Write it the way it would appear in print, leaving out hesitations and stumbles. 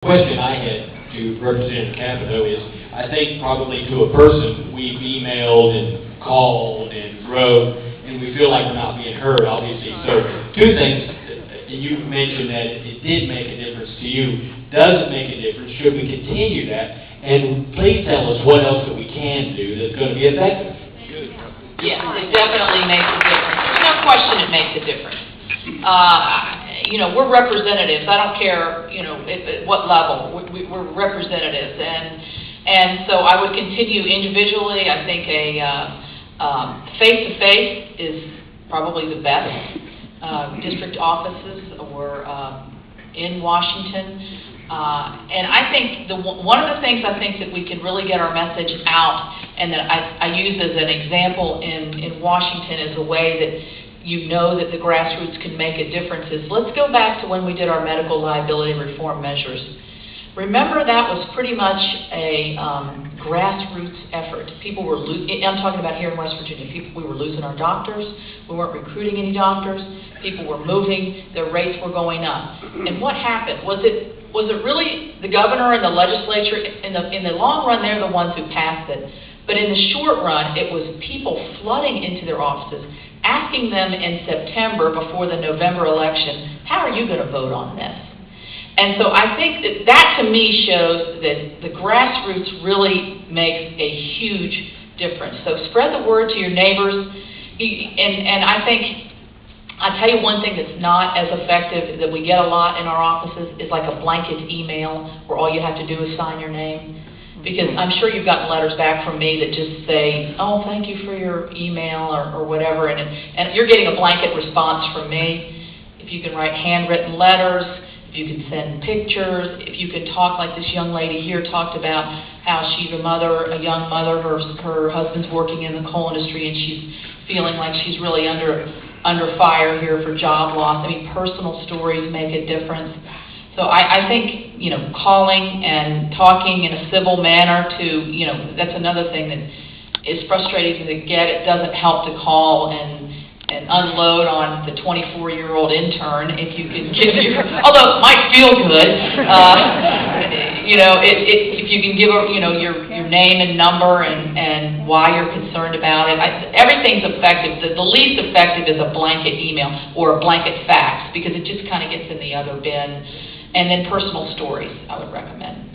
Question I had to Representative Capito is, I think probably to a person, we've emailed and called and wrote, and we feel like we're not being heard, obviously. So, two things. You mentioned that it did make a difference to you. Does it make a difference? Should we continue that? And please tell us what else that we can do that's going to be effective. Yes, it definitely makes a difference. There's no question it makes a difference. We're representatives. I don't care, at what level. We're representatives, and so I would continue individually. I think a face-to-face is probably the best. District offices or in Washington, and I think one of the things I think that we can really get our message out, and that I use as an example in Washington as a way that that the grassroots can make a difference is, let's go back to when we did our medical liability reform measures. Remember, that was pretty much a grassroots effort. People were I'm talking about here in West Virginia. We were losing our doctors. We weren't recruiting any doctors. People were moving. Their rates were going up. And what happened? Was it really the governor and the legislature? In the long run, they're the ones who passed it. But in the short run, it was people flooding into their offices, asking them in September before the November election, how are you going to vote on this? And so I think that to me shows that the grassroots really makes a huge difference. So spread the word to your neighbors. And I think, I'll tell you one thing that's not as effective that we get a lot in our offices is like a blanket email where all you have to do is sign your name. Because I'm sure you've gotten letters back from me that just say, oh, thank you for your email or whatever. And you're getting a blanket response from me. If you can write handwritten letters, if you can send pictures, if you can talk like this young lady here talked about how she's a young mother, her husband's working in the coal industry and she's feeling like she's really under fire here for job loss. I mean, personal stories make a difference. So I think, calling and talking in a civil manner to, that's another thing that is frustrating to get. It doesn't help to call and unload on the 24-year-old intern if you can give although it might feel good, if you can give your name and number and why you're concerned about it. Everything's effective. The least effective is a blanket email or a blanket fax because it just kind of gets in the other bin. And then personal stories I would recommend.